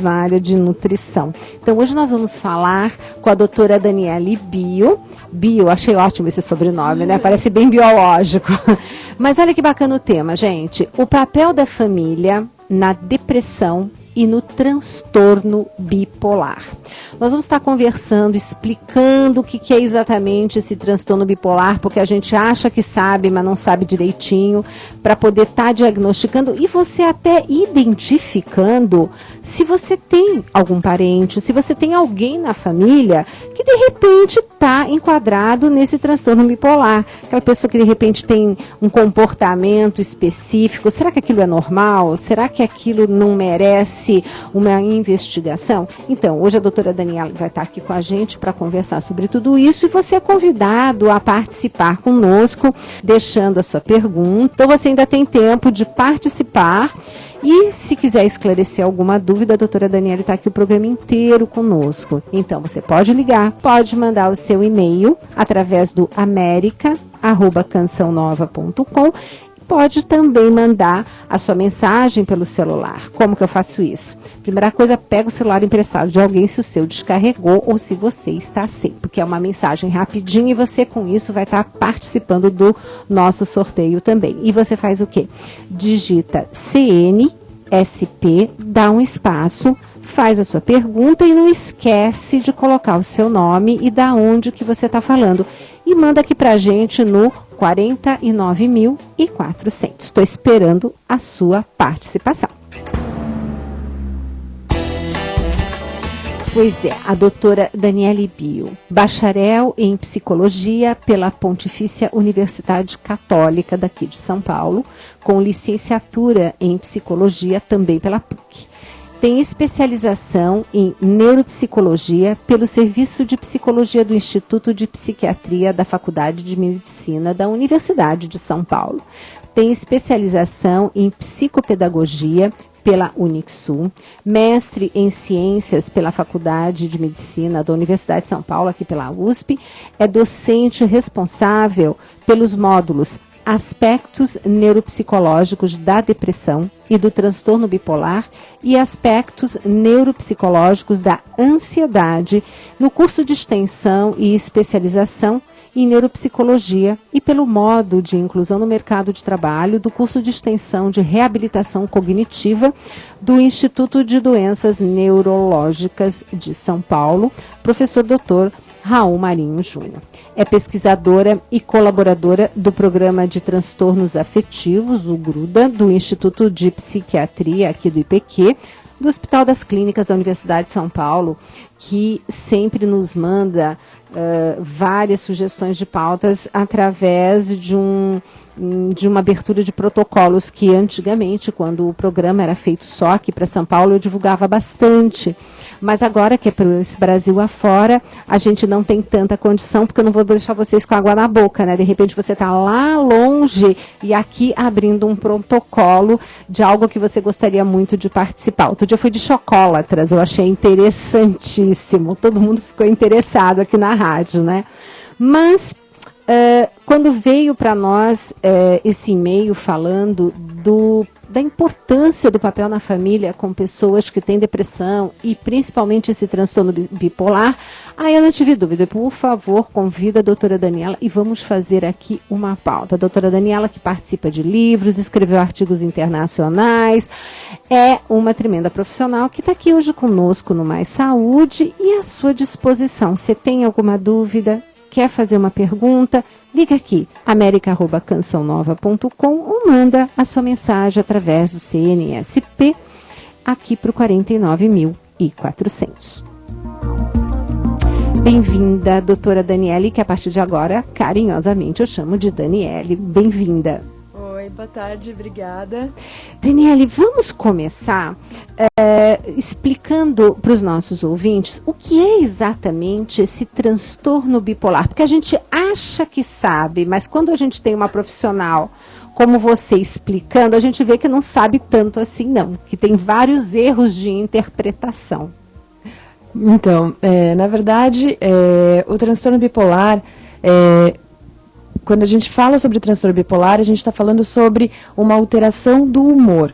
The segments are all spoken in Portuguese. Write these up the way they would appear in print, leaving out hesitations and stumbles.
na área de nutrição. Então, hoje nós vamos falar com a doutora Daniele Bio, achei ótimo esse sobrenome, né? Parece bem biológico. Mas olha que bacana o tema, gente. O papel da família na depressão e no transtorno bipolar. Nós vamos estar conversando, explicando o que é exatamente esse transtorno bipolar, porque a gente acha que sabe, mas não sabe direitinho, para poder estar diagnosticando e você até identificando se você tem algum parente, se você tem alguém na família que de repente está enquadrado nesse transtorno bipolar. Aquela pessoa que de repente tem um comportamento específico, será que aquilo é normal? Será que aquilo não merece uma investigação? Então, hoje a doutora Daniela vai estar aqui com a gente para conversar sobre tudo isso e você é convidado a participar conosco, deixando a sua pergunta. Então, você ainda tem tempo de participar e se quiser esclarecer alguma dúvida, a doutora Daniela está aqui o programa inteiro conosco. Então, você pode ligar, pode mandar o seu e-mail através do america@cançãonova.com. Pode também mandar a sua mensagem pelo celular. Como que eu faço isso? Primeira coisa, pega o celular emprestado de alguém se o seu descarregou ou se você está sem, porque é uma mensagem rapidinha e você com isso vai estar participando do nosso sorteio também. E você faz o quê? Digita CNSP, dá um espaço, faz a sua pergunta e não esquece de colocar o seu nome e da onde que você está falando. E manda aqui pra gente no 49.400. Estou esperando a sua participação. Pois é, a doutora Daniele Bio, bacharel em psicologia pela Pontifícia Universidade Católica daqui de São Paulo, com licenciatura em psicologia também pela PUC. Tem especialização em neuropsicologia pelo Serviço de Psicologia do Instituto de Psiquiatria da Faculdade de Medicina da Universidade de São Paulo. Tem especialização em psicopedagogia pela Unixul, mestre em ciências pela Faculdade de Medicina da Universidade de São Paulo, aqui pela USP. É docente responsável pelos módulos Aspectos neuropsicológicos da depressão e do transtorno bipolar e aspectos neuropsicológicos da ansiedade no curso de extensão e especialização em neuropsicologia e pelo modo de inclusão no mercado de trabalho do curso de extensão de reabilitação cognitiva do Instituto de Doenças Neurológicas de São Paulo, professor Dr. Raul Marinho Júnior. É pesquisadora e colaboradora do Programa de Transtornos Afetivos, o GRUDA, do Instituto de Psiquiatria aqui do IPQ, do Hospital das Clínicas da Universidade de São Paulo, que sempre nos manda várias sugestões de pautas através de uma abertura de protocolos que antigamente, quando o programa era feito só aqui para São Paulo, eu divulgava bastante. Mas agora que é para esse Brasil afora, a gente não tem tanta condição, porque eu não vou deixar vocês com água na boca, né? De repente você está lá longe e aqui abrindo um protocolo de algo que você gostaria muito de participar. Outro dia foi de chocolatras, eu achei interessantíssimo. Todo mundo ficou interessado aqui na rádio, né? Mas quando veio para nós esse e-mail falando da importância do papel na família com pessoas que têm depressão e principalmente esse transtorno bipolar, aí eu não tive dúvida. Por favor, convida a doutora Daniela e vamos fazer aqui uma pauta. A doutora Daniela, que participa de livros, escreveu artigos internacionais, é uma tremenda profissional que está aqui hoje conosco no Mais Saúde e à sua disposição. Você tem alguma dúvida? Quer fazer uma pergunta? Liga aqui, america@cançãonova.com ou manda a sua mensagem através do CNSP aqui para o 49.400. Bem-vinda, doutora Daniele, que a partir de agora, carinhosamente, eu chamo de Daniele. Bem-vinda. Oi, boa tarde, obrigada. Daniele, vamos começar explicando para os nossos ouvintes o que é exatamente esse transtorno bipolar. Porque a gente acha que sabe, mas quando a gente tem uma profissional como você explicando, a gente vê que não sabe tanto assim não, que tem vários erros de interpretação. Então, na verdade, o transtorno bipolar, quando a gente fala sobre transtorno bipolar, a gente está falando sobre uma alteração do humor.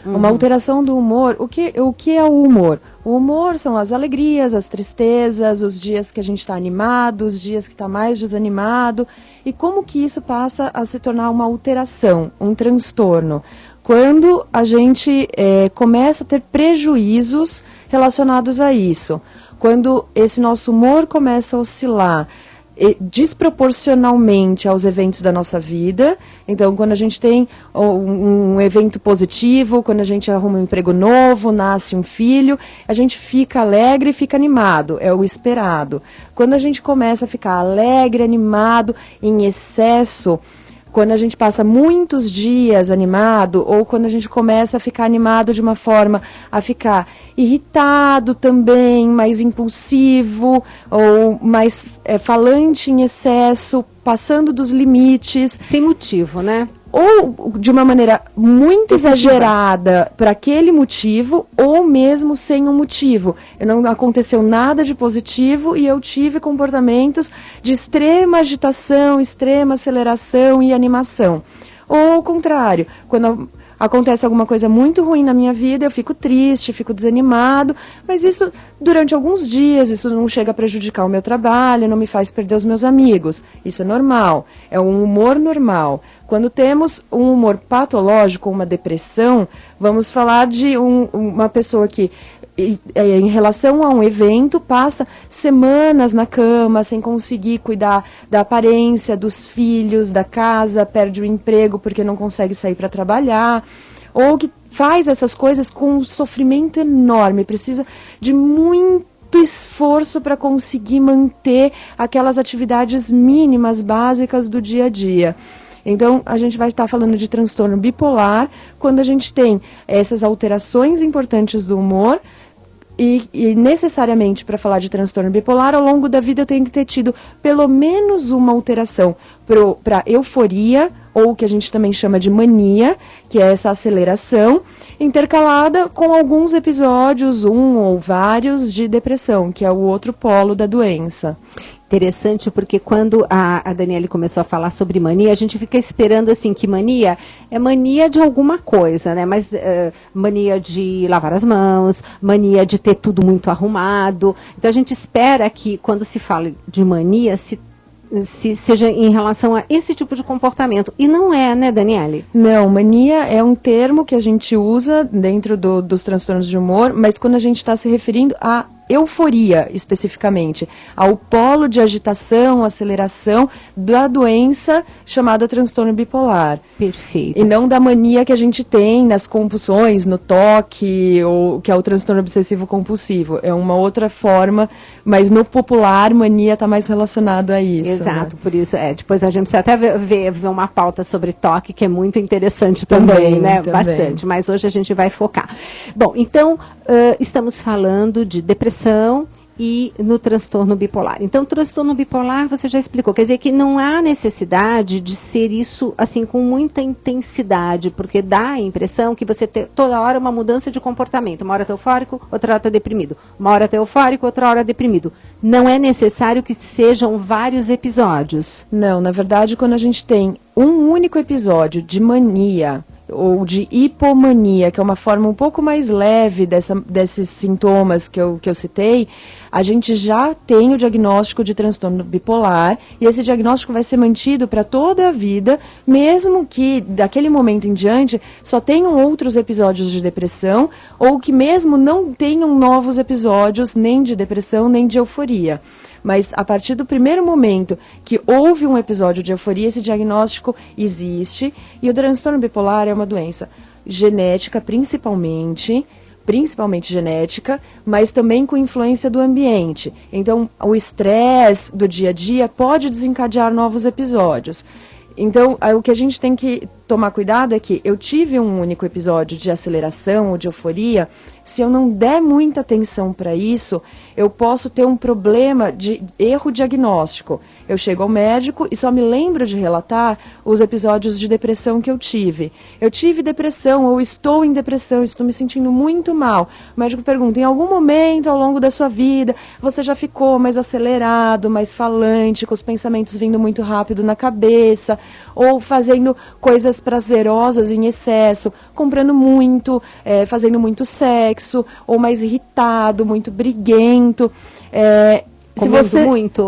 Uma alteração do humor. O que é o humor? O humor são as alegrias, as tristezas, os dias que a gente está animado, os dias que está mais desanimado. E como que isso passa a se tornar uma alteração, um transtorno? Quando a gente começa a ter prejuízos relacionados a isso. Quando esse nosso humor começa a oscilar desproporcionalmente aos eventos da nossa vida. Então, quando a gente tem um evento positivo, quando a gente arruma um emprego novo, nasce um filho, a gente fica alegre e fica animado, é o esperado. Quando a gente começa a ficar alegre, animado, em excesso, quando a gente passa muitos dias animado, ou quando a gente começa a ficar animado de uma forma a ficar irritado também, mais impulsivo, ou mais falante em excesso, passando dos limites. Sem motivo, né? Ou de uma maneira muito exagerada para aquele motivo, ou mesmo sem um motivo. Não aconteceu nada de positivo e eu tive comportamentos de extrema agitação, extrema aceleração e animação. Ou ao contrário, quando acontece alguma coisa muito ruim na minha vida, eu fico triste, fico desanimado, mas isso durante alguns dias, isso não chega a prejudicar o meu trabalho, não me faz perder os meus amigos. Isso é normal, é um humor normal. Quando temos um humor patológico, uma depressão, vamos falar de uma pessoa que, em relação a um evento, passa semanas na cama sem conseguir cuidar da aparência, dos filhos, da casa, perde o emprego porque não consegue sair para trabalhar, ou que faz essas coisas com um sofrimento enorme, precisa de muito esforço para conseguir manter aquelas atividades mínimas, básicas do dia a dia. Então, a gente vai estar falando de transtorno bipolar quando a gente tem essas alterações importantes do humor e necessariamente, para falar de transtorno bipolar, ao longo da vida eu tenho que ter tido pelo menos uma alteração para euforia, ou o que a gente também chama de mania, que é essa aceleração, intercalada com alguns episódios, um ou vários, de depressão, que é o outro polo da doença. Interessante, porque quando a Daniele começou a falar sobre mania, a gente fica esperando assim, que mania é mania de alguma coisa, né? Mas mania de lavar as mãos, mania de ter tudo muito arrumado. Então a gente espera que quando se fala de mania, se seja em relação a esse tipo de comportamento. E não é, né, Daniele? Não, mania é um termo que a gente usa dentro dos transtornos de humor, mas quando a gente está se referindo a euforia, especificamente, ao polo de agitação, aceleração da doença chamada transtorno bipolar. Perfeito. E não da mania que a gente tem nas compulsões, no toque, ou que é o transtorno obsessivo compulsivo. É uma outra forma, mas no popular, mania está mais relacionado a isso. Exato, né? por isso, depois a gente precisa até ver uma pauta sobre toque, que é muito interessante também, né? Também. Bastante, mas hoje a gente vai focar. Bom, então, estamos falando de depressão e no transtorno bipolar. Então, o transtorno bipolar, você já explicou, quer dizer que não há necessidade de ser isso, assim, com muita intensidade, porque dá a impressão que você tem toda hora uma mudança de comportamento. Uma hora está eufórico, outra hora está deprimido. Uma hora está eufórico, outra hora deprimido. Não é necessário que sejam vários episódios. Não, na verdade, quando a gente tem um único episódio de mania ou de hipomania, que é uma forma um pouco mais leve desses sintomas que eu citei, a gente já tem o diagnóstico de transtorno bipolar e esse diagnóstico vai ser mantido para toda a vida, mesmo que daquele momento em diante só tenham outros episódios de depressão ou que mesmo não tenham novos episódios nem de depressão nem de euforia. Mas a partir do primeiro momento que houve um episódio de euforia, esse diagnóstico existe. E o transtorno bipolar é uma doença genética, principalmente genética, mas também com influência do ambiente. Então, o estresse do dia a dia pode desencadear novos episódios. Então, o que a gente tem que tomar cuidado é que eu tive um único episódio de aceleração ou de euforia, se eu não der muita atenção para isso, eu posso ter um problema de erro diagnóstico. Eu chego ao médico e só me lembro de relatar os episódios de depressão que eu tive. Eu tive depressão ou estou em depressão, estou me sentindo muito mal. O médico pergunta, em algum momento ao longo da sua vida, você já ficou mais acelerado, mais falante, com os pensamentos vindo muito rápido na cabeça, ou fazendo coisas prazerosas em excesso, comprando muito, fazendo muito sexo, ou mais irritado, muito briguento.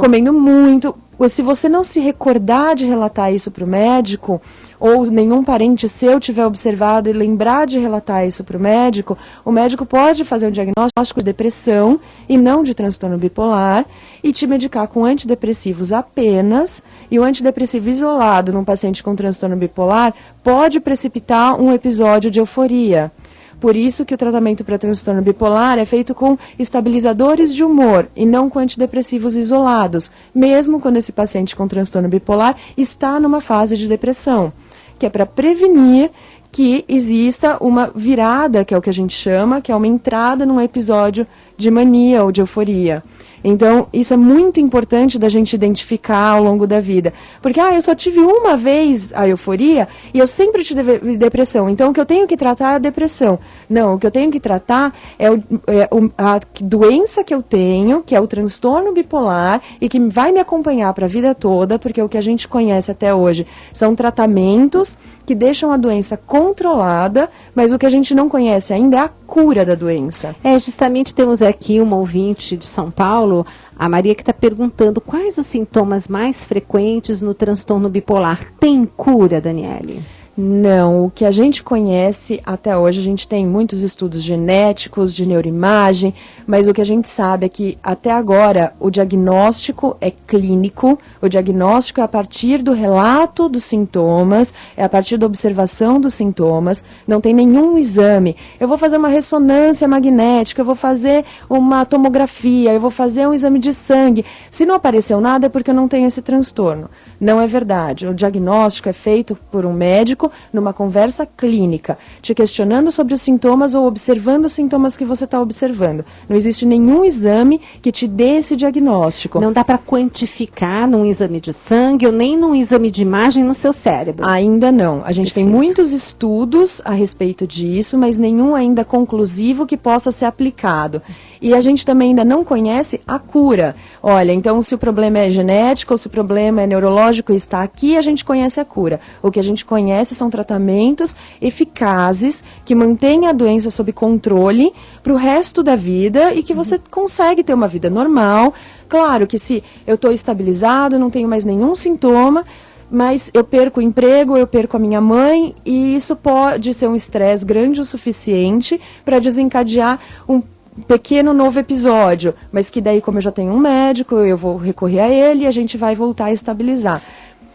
Comendo muito. Se você não se recordar de relatar isso para o médico, ou nenhum parente seu tiver observado e lembrar de relatar isso para o médico pode fazer um diagnóstico de depressão e não de transtorno bipolar e te medicar com antidepressivos apenas, e o antidepressivo isolado num paciente com transtorno bipolar pode precipitar um episódio de euforia. Por isso que o tratamento para transtorno bipolar é feito com estabilizadores de humor e não com antidepressivos isolados, mesmo quando esse paciente com transtorno bipolar está numa fase de depressão, que é para prevenir que exista uma virada, que é o que a gente chama, que é uma entrada num episódio de mania ou de euforia. Então, isso é muito importante da gente identificar ao longo da vida. Porque, eu só tive uma vez a euforia e eu sempre tive depressão. Então, o que eu tenho que tratar é a depressão. Não, o que eu tenho que tratar é a doença que eu tenho, que é o transtorno bipolar, e que vai me acompanhar para a vida toda, porque o que a gente conhece até hoje são tratamentos que deixam a doença controlada, mas o que a gente não conhece ainda é a cura da doença. Justamente temos aqui uma ouvinte de São Paulo, a Maria, que está perguntando quais os sintomas mais frequentes no transtorno bipolar. Tem cura, Daniele? Não, o que a gente conhece até hoje, a gente tem muitos estudos genéticos, de neuroimagem, mas o que a gente sabe é que até agora o diagnóstico é clínico, o diagnóstico é a partir do relato dos sintomas, é a partir da observação dos sintomas, não tem nenhum exame. Eu vou fazer uma ressonância magnética, eu vou fazer uma tomografia, eu vou fazer um exame de sangue. Se não apareceu nada é porque eu não tenho esse transtorno. Não é verdade. O diagnóstico é feito por um médico numa conversa clínica, te questionando sobre os sintomas ou observando os sintomas que você está observando. Não existe nenhum exame que te dê esse diagnóstico. Não dá para quantificar num exame de sangue ou nem num exame de imagem no seu cérebro? Ainda não. A gente tem muitos estudos a respeito disso, mas nenhum ainda conclusivo que possa ser aplicado. E a gente também ainda não conhece a cura. Olha, então se o problema é genético ou se o problema é neurológico e está aqui, a gente conhece a cura. O que a gente conhece são tratamentos eficazes que mantêm a doença sob controle para o resto da vida e que você consegue ter uma vida normal. Claro que se eu estou estabilizado, não tenho mais nenhum sintoma, mas eu perco o emprego, eu perco a minha mãe, e isso pode ser um estresse grande o suficiente para desencadear um pequeno novo episódio, mas que daí, como eu já tenho um médico, eu vou recorrer a ele e a gente vai voltar a estabilizar.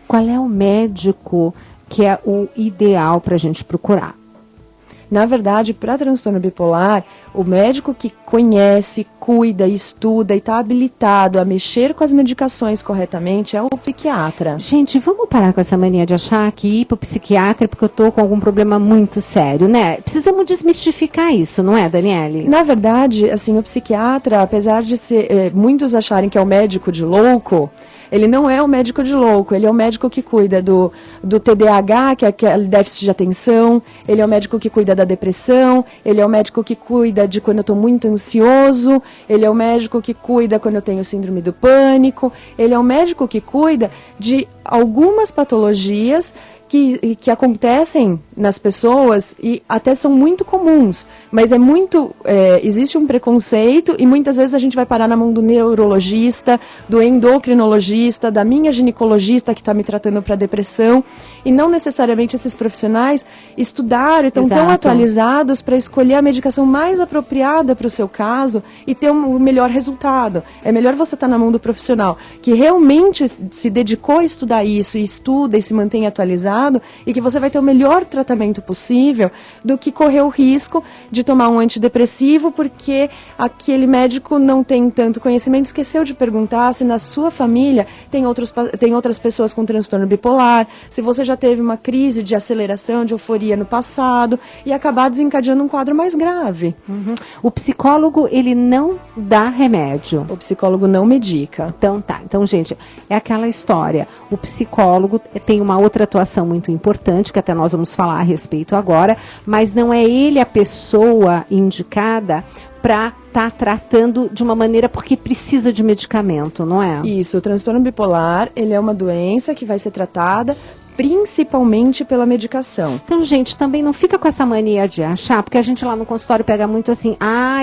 Qual é o médico que é o ideal para a gente procurar? Na verdade, para transtorno bipolar, o médico que conhece, cuida, estuda e está habilitado a mexer com as medicações corretamente é o psiquiatra. Gente, vamos parar com essa mania de achar que ir para o psiquiatra porque eu estou com algum problema muito sério, né? Precisamos desmistificar isso, não é, Daniele? Na verdade, assim, o psiquiatra, apesar de ser, muitos acharem que é o médico de louco, ele não é o médico de louco, ele é o médico que cuida do TDAH, que é aquele déficit de atenção, ele é o médico que cuida da depressão, ele é o médico que cuida de quando eu estou muito ansioso, ele é o médico que cuida quando eu tenho síndrome do pânico, ele é o médico que cuida de algumas patologias que acontecem nas pessoas e até são muito comuns, mas existe um preconceito e muitas vezes a gente vai parar na mão do neurologista, do endocrinologista, da minha ginecologista que está me tratando para depressão, e não necessariamente esses profissionais estudaram e estão tão atualizados para escolher a medicação mais apropriada para o seu caso e ter um melhor resultado. É melhor você estar na mão do profissional que realmente se dedicou a estudar isso e estuda e se mantém atualizado, tratado e que você vai ter o melhor tratamento possível do que correr o risco de tomar um antidepressivo porque aquele médico não tem tanto conhecimento, esqueceu de perguntar se na sua família tem outras pessoas com transtorno bipolar, se você já teve uma crise de aceleração, de euforia no passado e acabar desencadeando um quadro mais grave. Uhum. O psicólogo, ele não dá remédio. O psicólogo não medica. Então tá. Então, gente, é aquela história. O psicólogo tem uma outra atuação muito importante, que até nós vamos falar a respeito agora, mas não é ele a pessoa indicada para estar tratando de uma maneira porque precisa de medicamento, não é? Isso, o transtorno bipolar, ele é uma doença que vai ser tratada principalmente pela medicação. Então, gente, também não fica com essa mania de achar, porque a gente lá no consultório pega muito assim,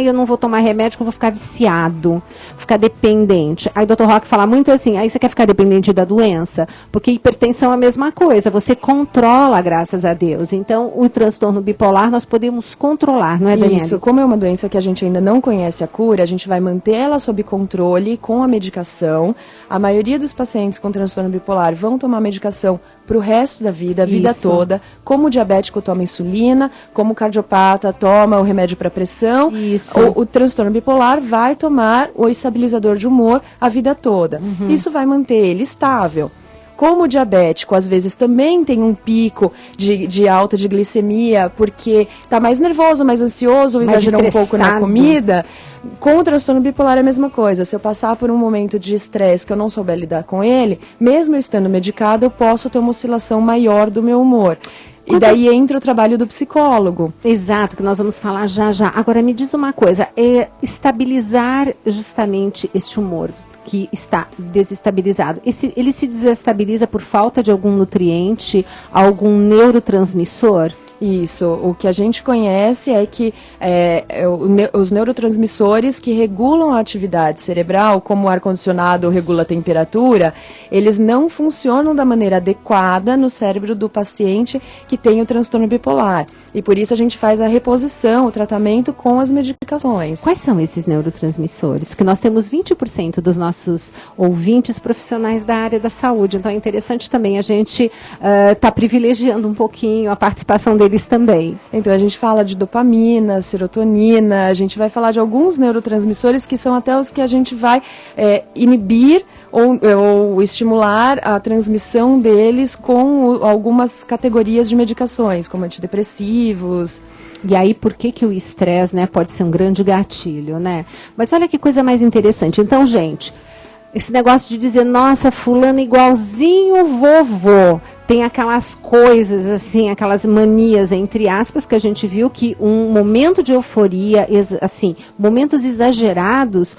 eu não vou tomar remédio que eu vou ficar viciado, vou ficar dependente. Aí o Dr. Roque fala muito assim, aí você quer ficar dependente da doença? Porque hipertensão é a mesma coisa, você controla, graças a Deus. Então, o transtorno bipolar nós podemos controlar, não é, Daniela? Isso, como é uma doença que a gente ainda não conhece a cura, a gente vai manter ela sob controle com a medicação. A maioria dos pacientes com transtorno bipolar vão tomar medicação para o resto da vida, a vida toda. Como o diabético toma insulina, como o cardiopata toma o remédio para pressão, o transtorno bipolar vai tomar o estabilizador de humor a vida toda. Isso vai manter ele estável. Como o diabético, às vezes, também tem um pico de alta de glicemia, porque está mais nervoso, mais ansioso, ou exagerou um pouco na comida, com o transtorno bipolar é a mesma coisa. Se eu passar por um momento de estresse que eu não souber lidar com ele, mesmo eu estando medicado, eu posso ter uma oscilação maior do meu humor. E daí entra o trabalho do psicólogo. Exato, que nós vamos falar já já. Agora, me diz uma coisa, estabilizar justamente este humor que está desestabilizado. Ele se desestabiliza por falta de algum nutriente, algum neurotransmissor? Isso, o que a gente conhece é que os neurotransmissores que regulam a atividade cerebral, como o ar-condicionado regula a temperatura, eles não funcionam da maneira adequada no cérebro do paciente que tem o transtorno bipolar. E por isso a gente faz a reposição, o tratamento com as medicações. Quais são esses neurotransmissores? Que nós temos 20% dos nossos ouvintes profissionais da área da saúde, então é interessante também a gente tá privilegiando um pouquinho a participação deles também. Então a gente fala de dopamina, serotonina, a gente vai falar de alguns neurotransmissores que são até os que a gente vai inibir ou estimular a transmissão deles com algumas categorias de medicações, como antidepressivos. E aí, por que o estresse, né, pode ser um grande gatilho, né? Mas olha que coisa mais interessante. Então, gente, esse negócio de dizer, nossa, fulano igualzinho vovô, tem aquelas coisas, assim, aquelas manias, entre aspas, que a gente viu que um momento de euforia, assim, momentos exagerados,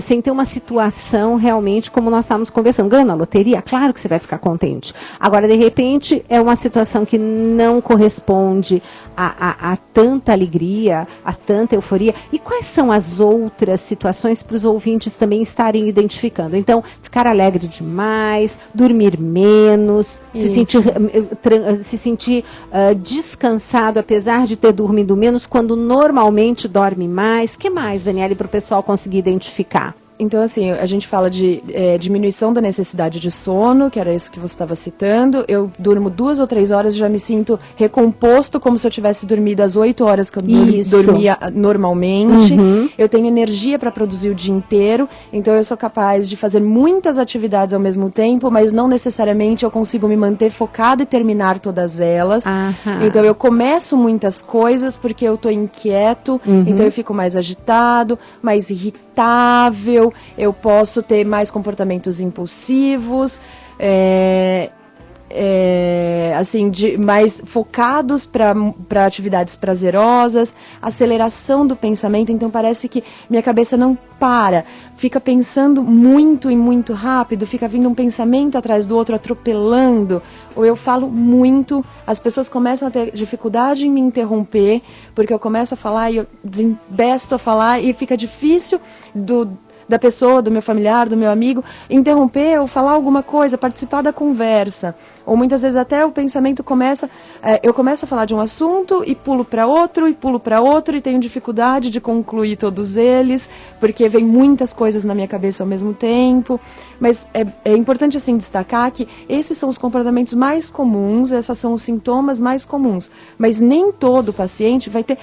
sem ter uma situação realmente como nós estávamos conversando. Ganha na loteria? Claro que você vai ficar contente. Agora, de repente, é uma situação que não corresponde a tanta alegria, a tanta euforia. E quais são as outras situações para os ouvintes também estarem identificando? Então, ficar alegre demais, dormir menos, se sentir descansado, apesar de ter dormido menos, quando normalmente dorme mais. O que mais, Daniele, para o pessoal conseguir identificar? Então, assim, a gente fala de diminuição da necessidade de sono, que era isso que você estava citando. Eu durmo 2 ou 3 horas e já me sinto recomposto, como se eu tivesse dormido as 8 horas que eu dormia normalmente. Eu tenho energia para produzir o dia inteiro, então eu sou capaz de fazer muitas atividades ao mesmo tempo, mas não necessariamente eu consigo me manter focado e terminar todas elas. Então eu começo muitas coisas porque eu estou inquieto, então eu fico mais agitado, mais irritável, eu posso ter mais comportamentos impulsivos, assim, mais focados para atividades prazerosas, aceleração do pensamento, então parece que minha cabeça não para, fica pensando muito e muito rápido, fica vindo um pensamento atrás do outro, atropelando, ou eu falo muito, as pessoas começam a ter dificuldade em me interromper, porque eu começo a falar e eu desembesto a falar e fica difícil da pessoa, do meu familiar, do meu amigo, interromper ou falar alguma coisa, participar da conversa. Ou muitas vezes até o pensamento começa, eu começo a falar de um assunto e pulo para outro, e tenho dificuldade de concluir todos eles, porque vem muitas coisas na minha cabeça ao mesmo tempo. Mas é importante assim destacar que esses são os comportamentos mais comuns, esses são os sintomas mais comuns. Mas nem todo paciente vai ter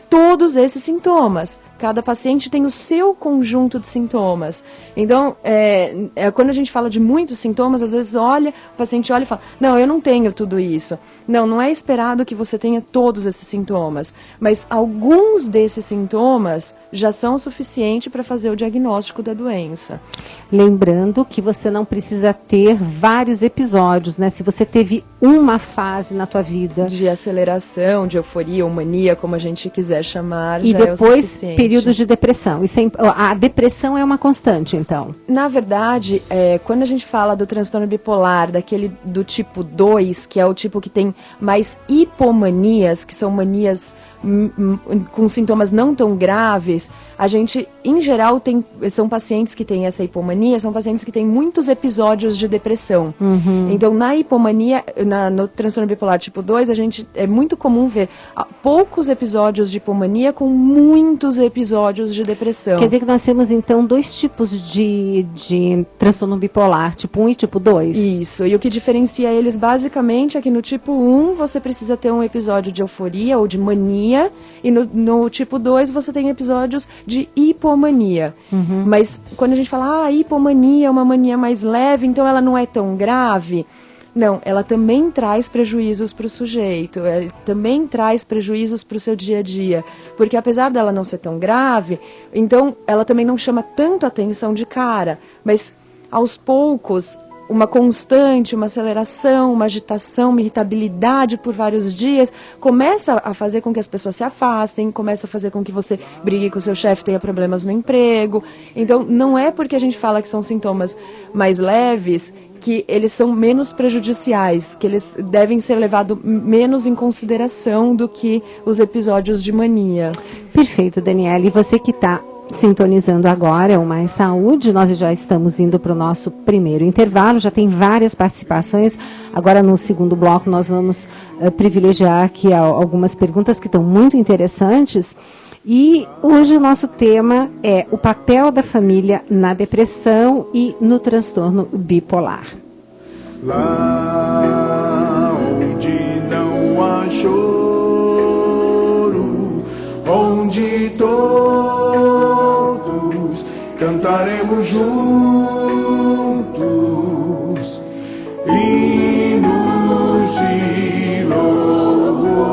todos esses sintomas. Cada paciente tem o seu conjunto de sintomas. Então, quando a gente fala de muitos sintomas, às vezes o paciente olha e fala, não, eu não tenho tudo isso. Não é esperado que você tenha todos esses sintomas. Mas alguns desses sintomas já são suficientes para fazer o diagnóstico da doença. Lembrando que você não precisa ter vários episódios, né? Se você teve uma fase na tua vida de aceleração, de euforia ou mania, como a gente quiser chamar, e já depois é o suficiente. Períodos de depressão. A depressão é uma constante, então? Na verdade, quando a gente fala do transtorno bipolar, do tipo 2, que é o tipo que tem mais hipomanias, que são manias com sintomas não tão graves, a gente, em geral, são pacientes que têm essa hipomania, são pacientes que têm muitos episódios de depressão. Uhum. Então, na hipomania, no transtorno bipolar tipo 2, é muito comum ver poucos episódios de hipomania com muitos episódios de depressão. Quer dizer que nós temos, então, dois tipos de transtorno bipolar, tipo 1 e tipo 2? Isso, e o que diferencia eles, basicamente, é que no tipo 1, você precisa ter um episódio de euforia ou de mania, e no tipo 2 você tem episódios de hipomania. Uhum. Mas quando a gente fala, hipomania é uma mania mais leve, então ela não é tão grave. Não, ela também traz prejuízos para o sujeito, ela também traz prejuízos para o seu dia a dia. Porque apesar dela não ser tão grave, então ela também não chama tanto atenção de cara. Mas aos poucos, uma constante, uma aceleração, uma agitação, uma irritabilidade por vários dias, começa a fazer com que as pessoas se afastem, começa a fazer com que você brigue com o seu chefe, tenha problemas no emprego. Então, não é porque a gente fala que são sintomas mais leves que eles são menos prejudiciais, que eles devem ser levados menos em consideração do que os episódios de mania. Perfeito, Daniela. E você que está sintonizando agora o Mais Saúde, nós já estamos indo para o nosso primeiro intervalo, já tem várias participações. Agora no segundo bloco nós vamos privilegiar aqui algumas perguntas que estão muito interessantes. E hoje o nosso tema é o papel da família na depressão e no transtorno bipolar. Lá onde não há choro, onde todos cantaremos juntos hinos de louvor.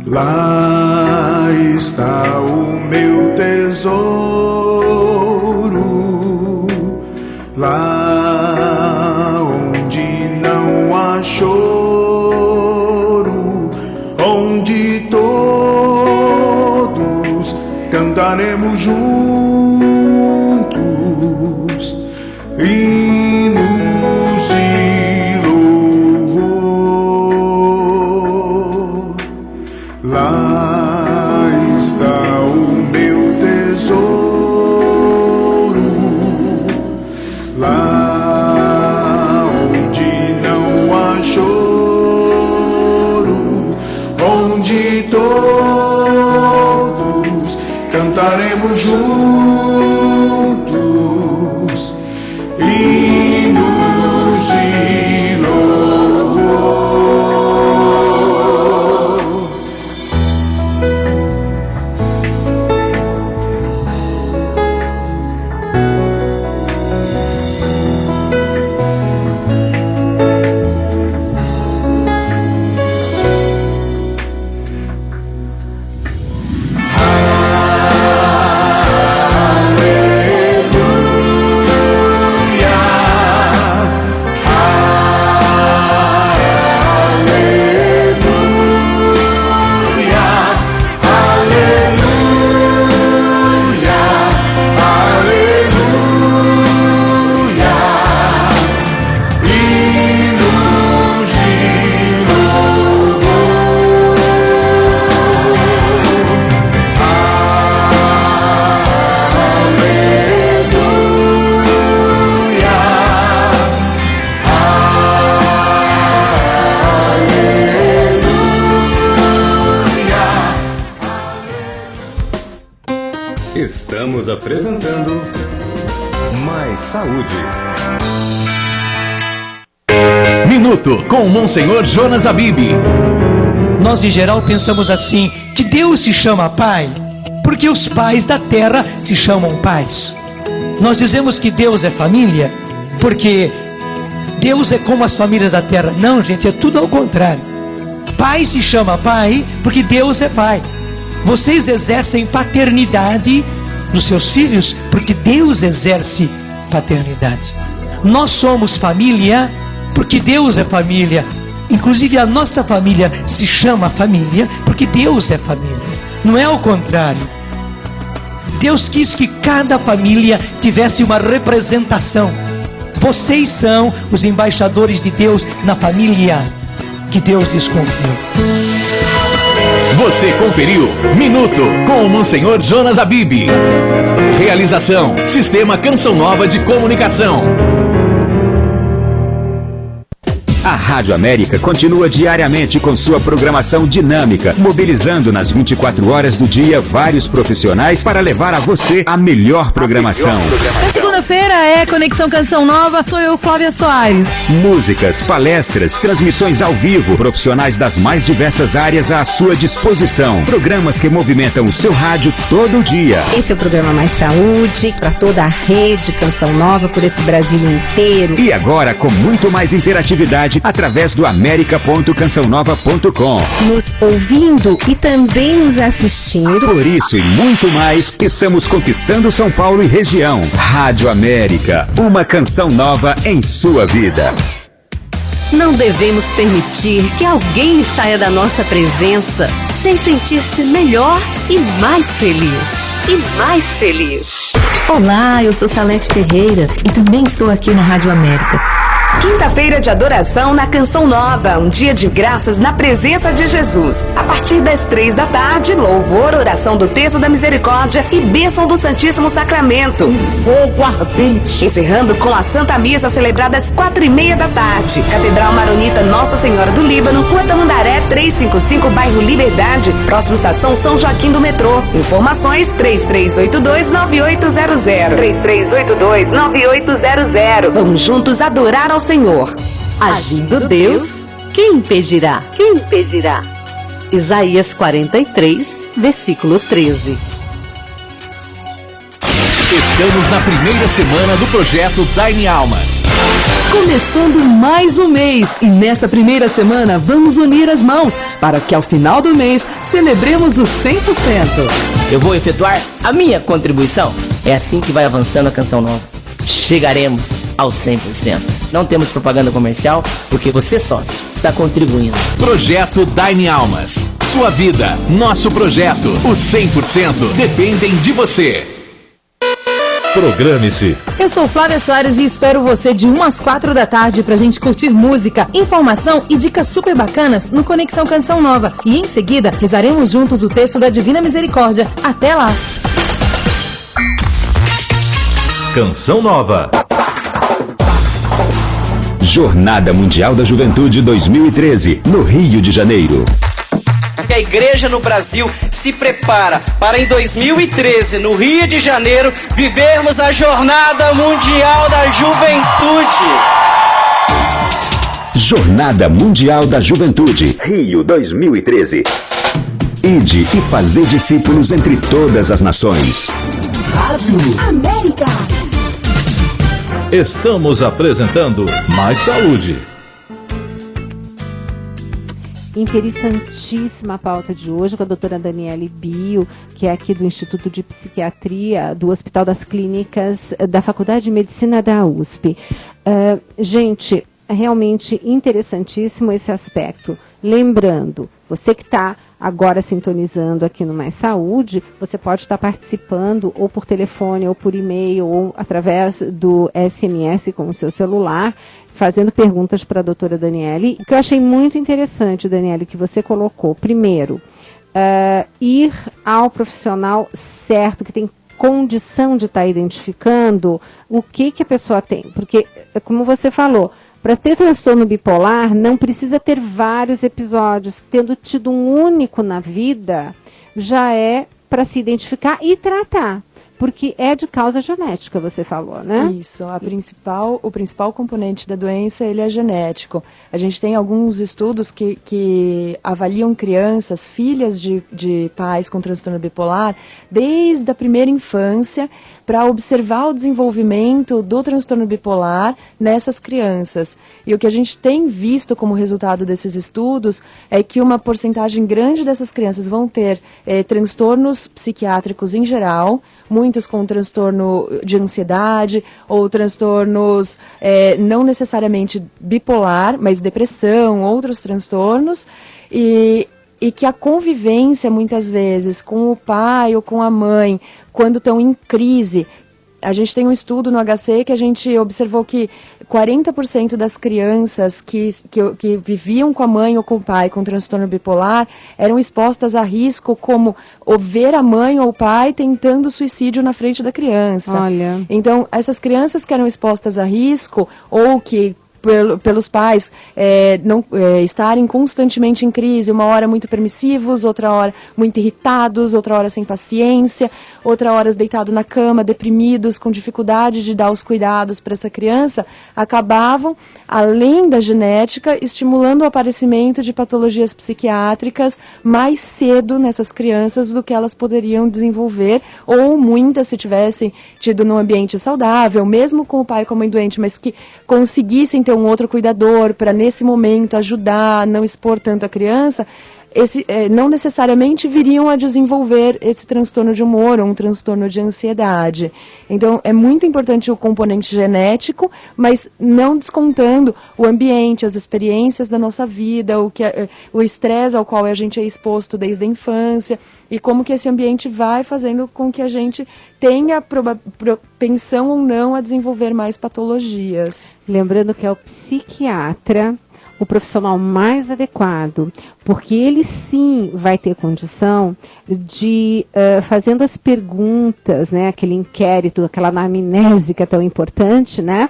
Lá está o meu tesouro, lá onde não há choro, onde todos cantaremos juntos hinos de louvor. Lá está o meu tesouro, lá onde não há choro, onde todos cantaremos juntos hinos de louvor. Estamos apresentando Mais Saúde. Minuto com o Monsenhor Jonas Abib. Nós, em geral, pensamos assim, que Deus se chama Pai, porque os pais da terra se chamam pais. Nós dizemos que Deus é família, porque Deus é como as famílias da terra. Não, gente, é tudo ao contrário. Pai se chama Pai, porque Deus é Pai. Vocês exercem paternidade nos seus filhos, porque Deus exerce paternidade. Nós somos família, porque Deus é família. Inclusive a nossa família se chama família, porque Deus é família. Não é ao contrário. Deus quis que cada família tivesse uma representação. Vocês são os embaixadores de Deus na família que Deus lhes confiou. Você conferiu Minuto com o Monsenhor Jonas Abib. Realização: Sistema Canção Nova de Comunicação. A Rádio América continua diariamente com sua programação dinâmica, mobilizando nas 24 horas do dia vários profissionais para levar a você a melhor programação. Na segunda-feira é Conexão Canção Nova, sou eu, Flávia Soares. Músicas, palestras, transmissões ao vivo, profissionais das mais diversas áreas à sua disposição. Programas que movimentam o seu rádio todo dia. Esse é o programa Mais Saúde, para toda a rede Canção Nova, por esse Brasil inteiro. E agora com muito mais interatividade através do america.cançãonova.com. Nos ouvindo e também nos assistindo. Por isso e muito mais, estamos conquistando São Paulo e região. Rádio América, uma canção nova em sua vida. Não devemos permitir que alguém saia da nossa presença sem sentir-se melhor e mais feliz. Olá, eu sou Salete Ferreira e também estou aqui na Rádio América. Quinta-feira de adoração na Canção Nova, um dia de graças na presença de Jesus. A partir das 3 da tarde, louvor, oração do Terço da Misericórdia e bênção do Santíssimo Sacramento. Fogo ardente. Encerrando com a Santa Missa celebrada às 4:30 da tarde. Catedral Maronita Nossa Senhora do Líbano, Rua Tamandaré 355, bairro Liberdade, próximo estação São Joaquim do Metrô. Informações 3382-9800. 3382-9800. Vamos juntos adorar ao Senhor. Agindo Deus, quem impedirá? Isaías 43, versículo 13. Estamos na primeira semana do projeto Dai-me Almas. Começando mais um mês e nesta primeira semana vamos unir as mãos para que ao final do mês celebremos os 100%. Eu vou efetuar a minha contribuição. É assim que vai avançando a Canção Nova. Chegaremos aos 100%. Não temos propaganda comercial porque você, sócio, está contribuindo. Projeto Dai-me Almas. Sua vida, nosso projeto. Os 100% dependem de você. Programe-se. Eu sou Flávia Soares e espero você de 1 às 4 da tarde pra gente curtir música, informação e dicas super bacanas no Conexão Canção Nova. E em seguida, rezaremos juntos o texto da Divina Misericórdia. Até lá! Canção Nova. Jornada Mundial da Juventude 2013, no Rio de Janeiro. A igreja no Brasil se prepara para em 2013, no Rio de Janeiro, vivermos a Jornada Mundial da Juventude. Jornada Mundial da Juventude, Rio 2013. Ide e fazer discípulos entre todas as nações. Rádio América. Estamos apresentando Mais Saúde. Interessantíssima a pauta de hoje com a doutora Daniele Bio, que é aqui do Instituto de Psiquiatria do Hospital das Clínicas da Faculdade de Medicina da USP. Gente, é realmente interessantíssimo esse aspecto. Lembrando, você que está agora sintonizando aqui no Mais Saúde, você pode estar participando ou por telefone, ou por e-mail, ou através do SMS com o seu celular, fazendo perguntas para a doutora Daniele. O que eu achei muito interessante, Daniele, que você colocou, primeiro, ir ao profissional certo, que tem condição de estar identificando o que a pessoa tem. Porque, como você falou, para ter transtorno bipolar, não precisa ter vários episódios. Tendo tido um único na vida, já é para se identificar e tratar. Porque é de causa genética, você falou, né? Isso, o principal componente da doença, ele é genético. A gente tem alguns estudos que avaliam crianças, filhas de pais com transtorno bipolar, desde a primeira infância, para observar o desenvolvimento do transtorno bipolar nessas crianças. E o que a gente tem visto como resultado desses estudos é que uma porcentagem grande dessas crianças vão ter transtornos psiquiátricos em geral, muitos com transtorno de ansiedade ou transtornos não necessariamente bipolar, mas depressão, outros transtornos, e que a convivência, muitas vezes, com o pai ou com a mãe, quando estão em crise. A gente tem um estudo no HC que a gente observou que 40% das crianças que viviam com a mãe ou com o pai com transtorno bipolar eram expostas a risco, como ver a mãe ou o pai tentando suicídio na frente da criança. Olha. Então, essas crianças que eram expostas a risco ou que pelos pais estarem constantemente em crise, uma hora muito permissivos, outra hora muito irritados, outra hora sem paciência, outra hora deitados na cama, deprimidos, com dificuldade de dar os cuidados para essa criança, acabavam, além da genética, estimulando o aparecimento de patologias psiquiátricas mais cedo nessas crianças do que elas poderiam desenvolver, ou muitas, se tivessem tido num ambiente saudável, mesmo com o pai e com a mãe doente, mas que conseguissem ter um outro cuidador para, nesse momento, ajudar, não expor tanto a criança, não necessariamente viriam a desenvolver esse transtorno de humor ou um transtorno de ansiedade. Então, é muito importante o componente genético, mas não descontando o ambiente, as experiências da nossa vida, o estresse ao qual a gente é exposto desde a infância, e como que esse ambiente vai fazendo com que a gente tenha propensão ou não a desenvolver mais patologias. Lembrando que é o psiquiatra o profissional mais adequado, porque ele sim vai ter condição de, fazendo as perguntas, né, aquele inquérito, aquela anamnese que é tão importante, né,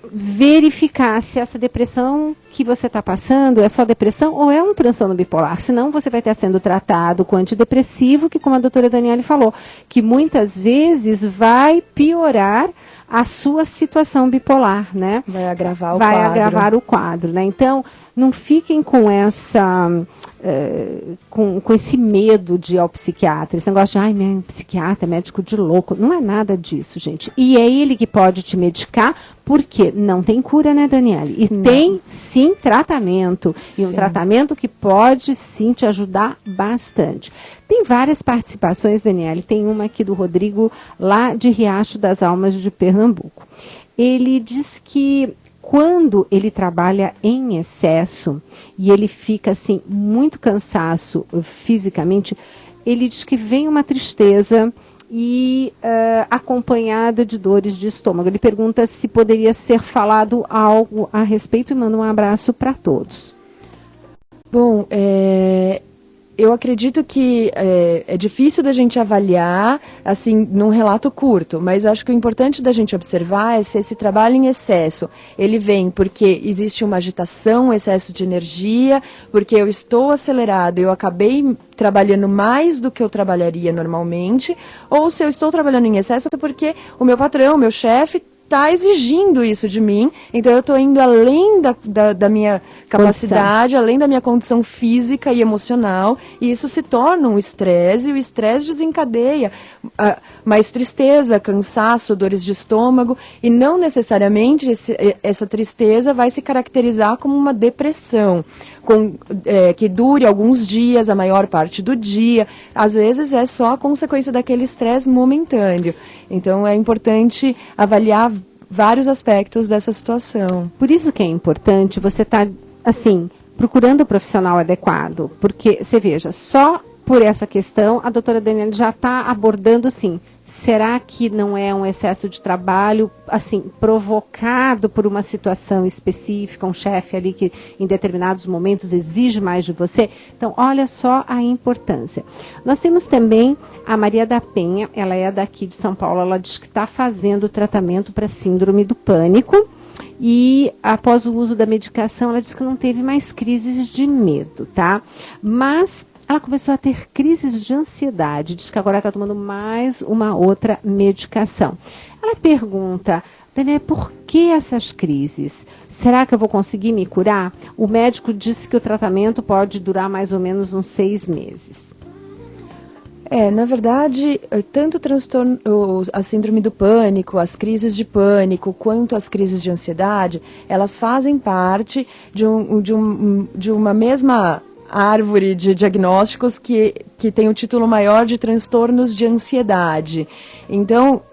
verificar se essa depressão que você está passando é só depressão ou é um transtorno bipolar. Senão você vai estar sendo tratado com antidepressivo, que como a doutora Daniele falou, que muitas vezes vai piorar a sua situação bipolar, né? Vai agravar o vai quadro. agravar o quadro, né? Então, não fiquem com essa... com esse medo de ir ao psiquiatra, esse negócio de, ai, meu psiquiatra é médico de louco. Não é nada disso, gente. E é ele que pode te medicar, porque não tem cura, né, Daniele? E tem, sim, tratamento. E um tratamento que pode, sim, te ajudar bastante. Tem várias participações, Daniele. Tem uma aqui do Rodrigo, lá de Riacho das Almas, de Pernambuco. Ele diz que quando ele trabalha em excesso e ele fica assim muito cansaço fisicamente, ele diz que vem uma tristeza e acompanhada de dores de estômago. Ele pergunta se poderia ser falado algo a respeito e manda um abraço para todos. Bom, eu acredito que é difícil da gente avaliar, assim, num relato curto, mas acho que o importante da gente observar é se esse trabalho em excesso, ele vem porque existe uma agitação, um excesso de energia, porque eu estou acelerado, eu acabei trabalhando mais do que eu trabalharia normalmente, ou se eu estou trabalhando em excesso é porque o meu patrão, o meu chefe, está exigindo isso de mim, então eu estou indo além da minha capacidade, além da minha condição física e emocional, e isso se torna um estresse, e o estresse desencadeia mais tristeza, cansaço, dores de estômago, e não necessariamente essa tristeza vai se caracterizar como uma depressão, que dure alguns dias, a maior parte do dia. Às vezes é só a consequência daquele estresse momentâneo. Então é importante avaliar vários aspectos dessa situação. Por isso que é importante você estar, assim, procurando o profissional adequado. Porque, você veja, só por essa questão, a doutora Daniele já está abordando, assim, será que não é um excesso de trabalho, assim, provocado por uma situação específica, um chefe ali que em determinados momentos exige mais de você? Então, olha só a importância. Nós temos também a Maria da Penha, ela é daqui de São Paulo, ela diz que está fazendo tratamento para síndrome do pânico e após o uso da medicação, ela diz que não teve mais crises de medo, tá? Mas ela começou a ter crises de ansiedade, diz que agora está tomando mais uma outra medicação. Ela pergunta, Daniela, por que essas crises? Será que eu vou conseguir me curar? O médico disse que o tratamento pode durar mais ou menos uns 6 meses. Na verdade, tanto o transtorno, a síndrome do pânico, as crises de pânico, quanto as crises de ansiedade, elas fazem parte de uma mesma árvore de diagnósticos que tem o título maior de transtornos de ansiedade. Então,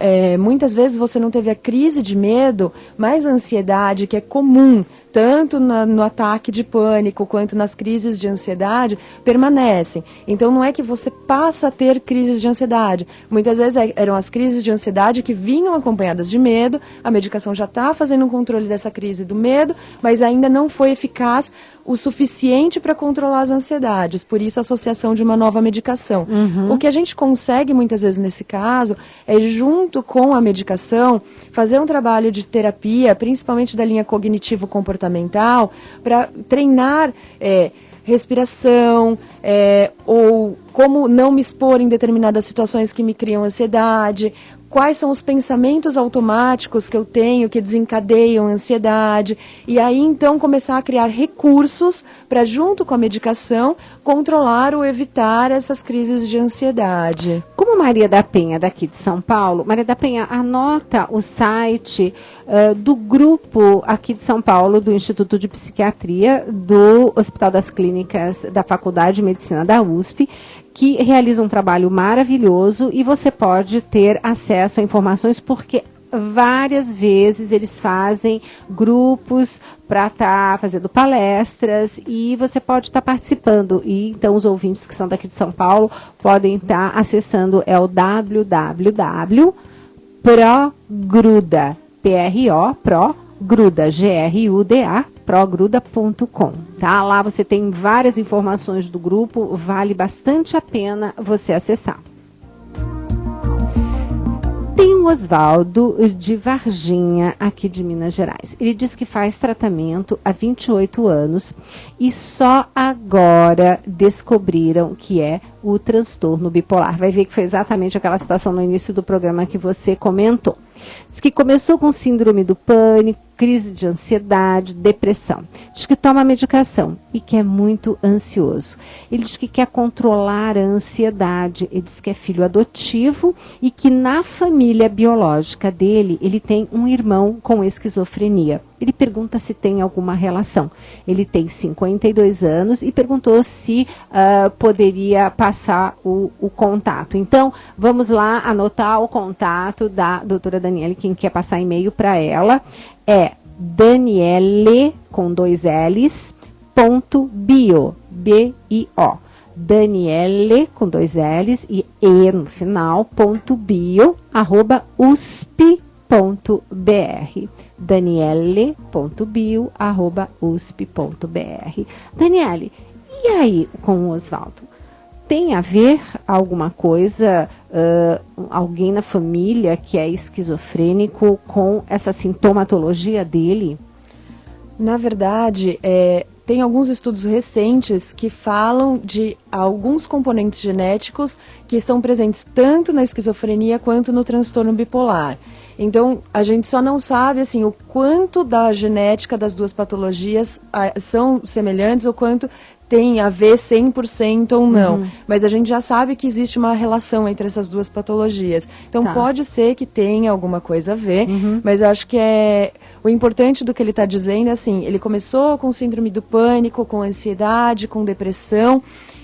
muitas vezes você não teve a crise de medo, mas a ansiedade, que é comum, tanto no ataque de pânico quanto nas crises de ansiedade, permanecem. Então, não é que você passa a ter crises de ansiedade. Muitas vezes eram as crises de ansiedade que vinham acompanhadas de medo, a medicação já está fazendo um controle dessa crise do medo, mas ainda não foi eficaz o suficiente para controlar as ansiedades, por isso a associação de uma nova medicação. O que a gente consegue muitas vezes nesse caso é, junto com a medicação, fazer um trabalho de terapia, principalmente da linha cognitivo-comportamental, para treinar respiração, ou como não me expor em determinadas situações que me criam ansiedade, quais são os pensamentos automáticos que eu tenho que desencadeiam a ansiedade, e aí então começar a criar recursos para, junto com a medicação, controlar ou evitar essas crises de ansiedade. Como Maria da Penha, daqui de São Paulo, Maria da Penha, anota o site do grupo aqui de São Paulo, do Instituto de Psiquiatria, do Hospital das Clínicas da Faculdade de Medicina da USP, que realiza um trabalho maravilhoso e você pode ter acesso a informações porque várias vezes eles fazem grupos para estar fazendo palestras e você pode estar participando. E então os ouvintes que são daqui de São Paulo podem estar acessando o www.progruda, Gruda, G-R-U-D-A, progruda.com, tá? Lá você tem várias informações do grupo, vale bastante a pena você acessar. Tem o Oswaldo de Varginha, aqui de Minas Gerais. Ele diz que faz tratamento há 28 anos e só agora descobriram que é o transtorno bipolar. Vai ver que foi exatamente aquela situação no início do programa que você comentou. Diz que começou com síndrome do pânico, crise de ansiedade, depressão. Diz que toma medicação e que é muito ansioso. Ele diz que quer controlar a ansiedade. Ele diz que é filho adotivo e que na família biológica dele, ele tem um irmão com esquizofrenia. Ele pergunta se tem alguma relação. Ele tem 52 anos e perguntou se poderia passar o contato. Então, vamos lá anotar o contato da doutora Daniele, quem quer passar e-mail para ela. É Daniele, com 2 L's, .bio, B-I-O. Daniele, com 2 L's e E no final, .bio, @usp.br. daniele.bio@usp.br. Daniele, e aí com o Oswaldo? Tem a ver alguma coisa, alguém na família que é esquizofrênico com essa sintomatologia dele? Na verdade, tem alguns estudos recentes que falam de alguns componentes genéticos que estão presentes tanto na esquizofrenia quanto no transtorno bipolar. Então, a gente só não sabe assim, o quanto da genética das duas patologias são semelhantes, ou quanto tem a ver 100% ou não. Mas a gente já sabe que existe uma relação entre essas duas patologias. Então, pode ser que tenha alguma coisa a ver, mas eu acho que o importante do que ele está dizendo é assim, ele começou com síndrome do pânico, com ansiedade, com depressão,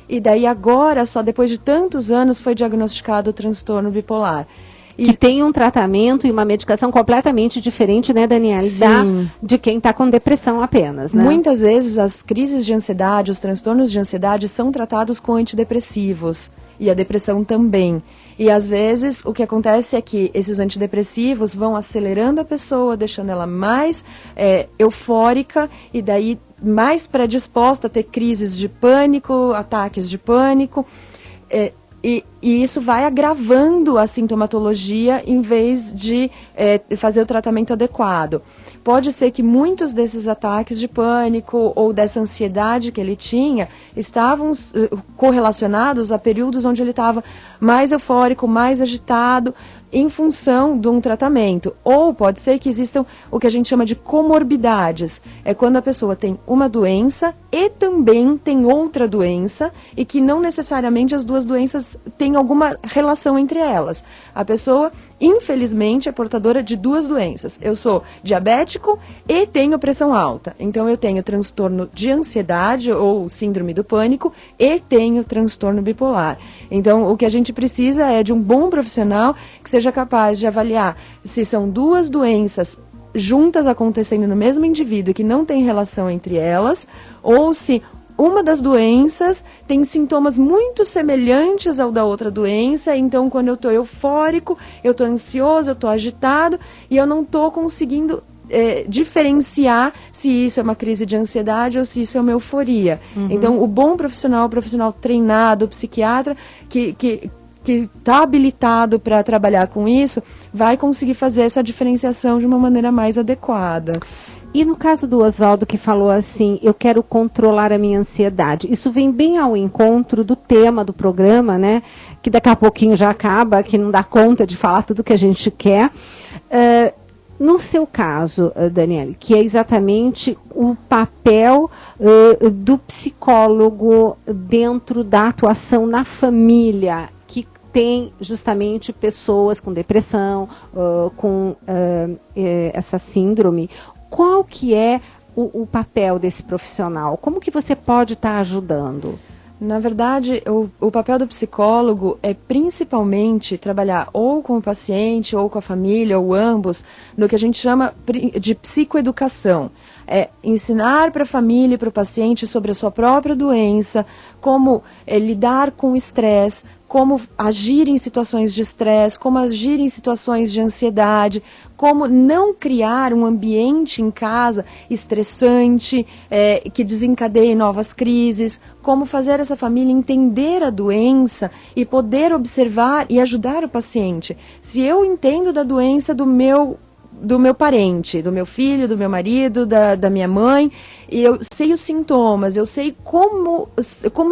e daí agora, só depois de tantos anos, foi diagnosticado o transtorno bipolar. Que tem um tratamento e uma medicação completamente diferente, né, Daniele, de quem está com depressão apenas, né? Muitas vezes as crises de ansiedade, os transtornos de ansiedade são tratados com antidepressivos e a depressão também. E às vezes o que acontece é que esses antidepressivos vão acelerando a pessoa, deixando ela mais eufórica e daí mais predisposta a ter crises de pânico, ataques de pânico. E isso vai agravando a sintomatologia em vez de fazer o tratamento adequado. Pode ser que muitos desses ataques de pânico ou dessa ansiedade que ele tinha estavam correlacionados a períodos onde ele estava mais eufórico, mais agitado, em função de um tratamento. Ou pode ser que existam o que a gente chama de comorbidades. É quando a pessoa tem uma doença e também tem outra doença e que não necessariamente as duas doenças têm alguma relação entre elas. A pessoa, infelizmente, é portadora de duas doenças. Eu sou diabético e tenho pressão alta. Então eu tenho transtorno de ansiedade ou síndrome do pânico e tenho transtorno bipolar. Então o que a gente precisa é de um bom profissional que seja capaz de avaliar se são duas doenças juntas acontecendo no mesmo indivíduo e que não tem relação entre elas, ou se uma das doenças tem sintomas muito semelhantes ao da outra doença, então quando eu estou eufórico, eu estou ansioso, eu estou agitado e eu não estou conseguindo diferenciar se isso é uma crise de ansiedade ou se isso é uma euforia. Então o bom profissional, o profissional treinado, o psiquiatra que está habilitado para trabalhar com isso, vai conseguir fazer essa diferenciação de uma maneira mais adequada. E no caso do Oswaldo, que falou assim, eu quero controlar a minha ansiedade, isso vem bem ao encontro do tema do programa, né? Que daqui a pouquinho já acaba, que não dá conta de falar tudo que a gente quer. No seu caso, Daniele, que é exatamente o papel do psicólogo dentro da atuação na família, que tem justamente pessoas com depressão, com essa síndrome. Qual que é o papel desse profissional? Como que você pode estar ajudando? Na verdade, o papel do psicólogo é principalmente trabalhar ou com o paciente, ou com a família, ou ambos, no que a gente chama de psicoeducação. É ensinar para a família e para o paciente sobre a sua própria doença, como lidar com o estresse, como agir em situações de estresse, como agir em situações de ansiedade, como não criar um ambiente em casa estressante, que desencadeie novas crises, como fazer essa família entender a doença e poder observar e ajudar o paciente. Se eu entendo da doença do meu parente, do meu filho, do meu marido, da minha mãe, e eu sei os sintomas, eu sei como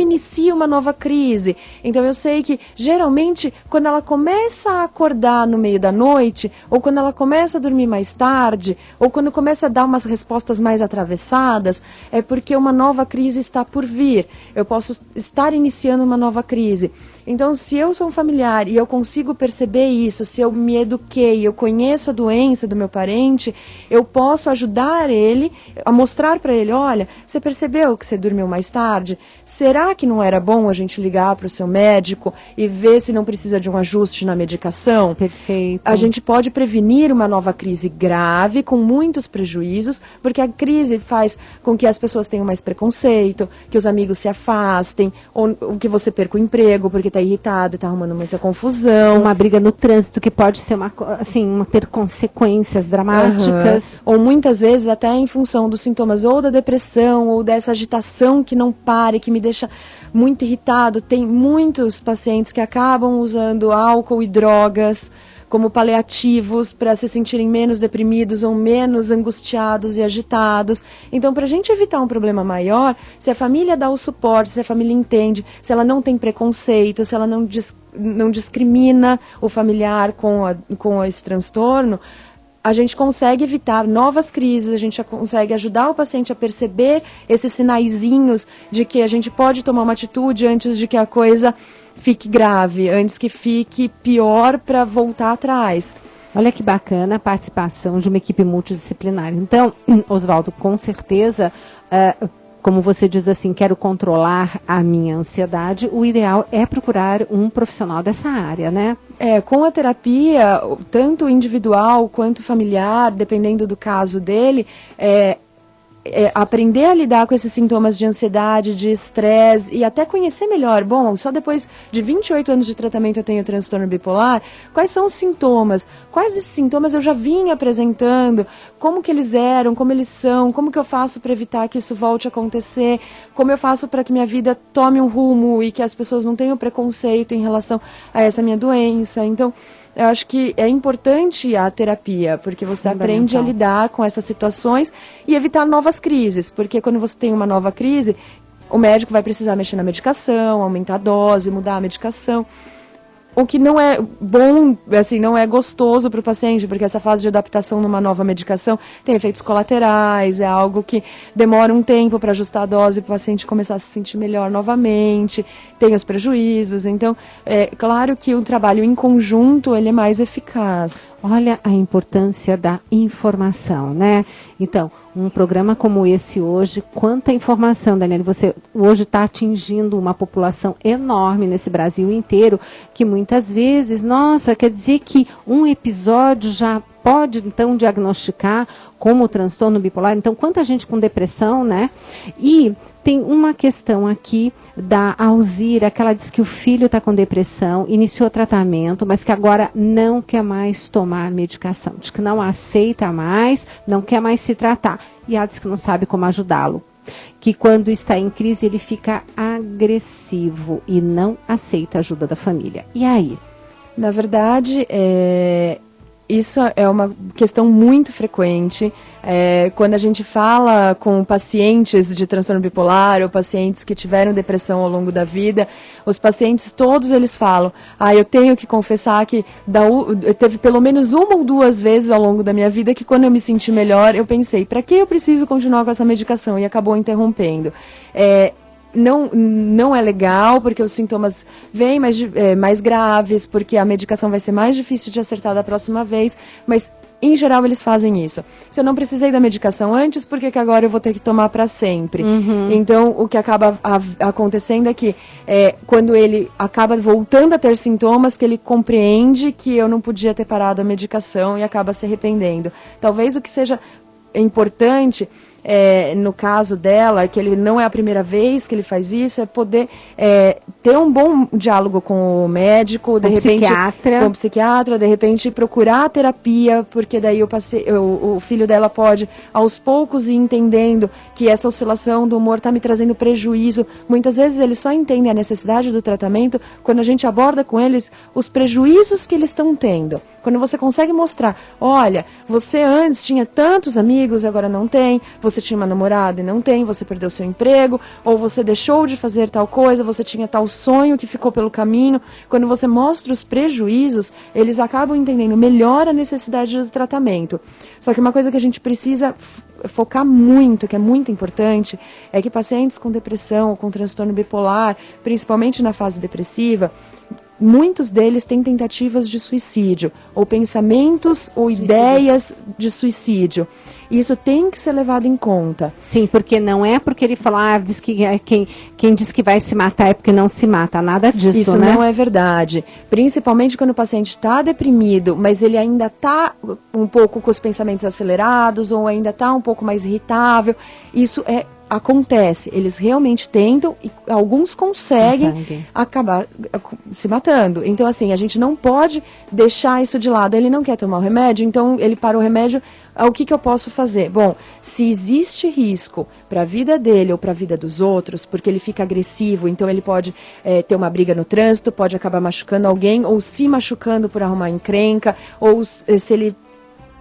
inicia uma nova crise. Então eu sei que, geralmente, quando ela começa a acordar no meio da noite, ou quando ela começa a dormir mais tarde, ou quando começa a dar umas respostas mais atravessadas, é porque uma nova crise está por vir. Eu posso estar iniciando uma nova crise. Então, se eu sou um familiar e eu consigo perceber isso, se eu me eduquei, eu conheço a doença do meu parente, eu posso ajudar ele, a mostrar para ele, olha, você percebeu que você dormiu mais tarde? Será que não era bom a gente ligar para o seu médico e ver se não precisa de um ajuste na medicação? Perfeito. A gente pode prevenir uma nova crise grave, com muitos prejuízos, porque a crise faz com que as pessoas tenham mais preconceito, que os amigos se afastem, ou que você perca o emprego, porque está irritado, está arrumando muita confusão. Uma briga no trânsito que pode ser ter consequências dramáticas. Ou muitas vezes até em função dos sintomas ou da depressão ou dessa agitação que não para e que me deixa muito irritado. Tem muitos pacientes que acabam usando álcool e drogas como paliativos para se sentirem menos deprimidos ou menos angustiados e agitados. Então, para a gente evitar um problema maior, se a família dá o suporte, se a família entende, se ela não tem preconceito, se ela não discrimina o familiar com esse transtorno, a gente consegue evitar novas crises, a gente consegue ajudar o paciente a perceber esses sinaizinhos de que a gente pode tomar uma atitude antes de que a coisa fique grave, antes que fique pior para voltar atrás. Olha que bacana a participação de uma equipe multidisciplinar. Então, Oswaldo, com certeza, como você diz assim, quero controlar a minha ansiedade, o ideal é procurar um profissional dessa área, né? Com a terapia, tanto individual quanto familiar, dependendo do caso dele, aprender a lidar com esses sintomas de ansiedade, de estresse e até conhecer melhor. Bom, só depois de 28 anos de tratamento eu tenho transtorno bipolar. Quais são os sintomas? Quais desses sintomas eu já vim apresentando? Como que eles eram? Como eles são? Como que eu faço para evitar que isso volte a acontecer? Como eu faço para que minha vida tome um rumo e que as pessoas não tenham preconceito em relação a essa minha doença? Então, eu acho que é importante a terapia, porque você aprende a lidar com essas situações e evitar novas crises, porque quando você tem uma nova crise, o médico vai precisar mexer na medicação, aumentar a dose, mudar a medicação. O que não é bom, assim, não é gostoso para o paciente, porque essa fase de adaptação numa nova medicação tem efeitos colaterais, é algo que demora um tempo para ajustar a dose para o paciente começar a se sentir melhor novamente, tem os prejuízos. Então, é claro que o trabalho em conjunto ele é mais eficaz. Olha a importância da informação, né? Então, um programa como esse hoje, quanta informação, Daniela, você hoje está atingindo uma população enorme nesse Brasil inteiro, que muitas vezes, nossa, quer dizer que um episódio já pode, então, diagnosticar como transtorno bipolar. Então, quanta gente com depressão, né? E tem uma questão aqui da Alzira, que ela diz que o filho está com depressão, iniciou tratamento, mas que agora não quer mais tomar medicação. Diz que não aceita mais, não quer mais se tratar. E ela diz que não sabe como ajudá-lo. Que quando está em crise ele fica agressivo e não aceita a ajuda da família. E aí? Na verdade, isso é uma questão muito frequente. Quando a gente fala com pacientes de transtorno bipolar ou pacientes que tiveram depressão ao longo da vida, os pacientes todos eles falam, eu tenho que confessar que teve pelo menos uma ou duas vezes ao longo da minha vida que quando eu me senti melhor, eu pensei, para que eu preciso continuar com essa medicação? E acabou interrompendo. Não é legal, porque os sintomas vêm mais graves, porque a medicação vai ser mais difícil de acertar da próxima vez, mas em geral eles fazem isso. Se eu não precisei da medicação antes, por que agora eu vou ter que tomar para sempre? Então, o que acaba acontecendo é que quando ele acaba voltando a ter sintomas, que ele compreende que eu não podia ter parado a medicação e acaba se arrependendo. Talvez o que seja importante no caso dela, que ele não é a primeira vez que ele faz isso, é poder ter um bom diálogo com o médico, de repente com o psiquiatra, de repente procurar terapia, porque daí o filho dela pode, aos poucos, ir entendendo que essa oscilação do humor está me trazendo prejuízo. Muitas vezes eles só entendem a necessidade do tratamento quando a gente aborda com eles os prejuízos que eles estão tendo. Quando você consegue mostrar, olha, você antes tinha tantos amigos e agora não tem, você tinha uma namorada e não tem, você perdeu seu emprego, ou você deixou de fazer tal coisa, você tinha tal sonho que ficou pelo caminho. Quando você mostra os prejuízos, eles acabam entendendo melhor a necessidade do tratamento. Só que uma coisa que a gente precisa focar muito, que é muito importante, é que pacientes com depressão ou com transtorno bipolar, principalmente na fase depressiva, muitos deles têm tentativas de suicídio, ou pensamentos ou ideias de suicídio. Isso tem que ser levado em conta. Sim, porque não é porque ele fala, diz que quem diz que vai se matar é porque não se mata, nada disso, Isso né? Não é verdade. Principalmente quando o paciente está deprimido, mas ele ainda está um pouco com os pensamentos acelerados, ou ainda está um pouco mais irritável. Isso acontece, eles realmente tentam e alguns conseguem acabar se matando. Então, assim, a gente não pode deixar isso de lado. Ele não quer tomar o remédio, então ele para o remédio. O que eu posso fazer? Bom, se existe risco para a vida dele ou para a vida dos outros, porque ele fica agressivo, então ele pode ter uma briga no trânsito, pode acabar machucando alguém, ou se machucando por arrumar encrenca, ou se ele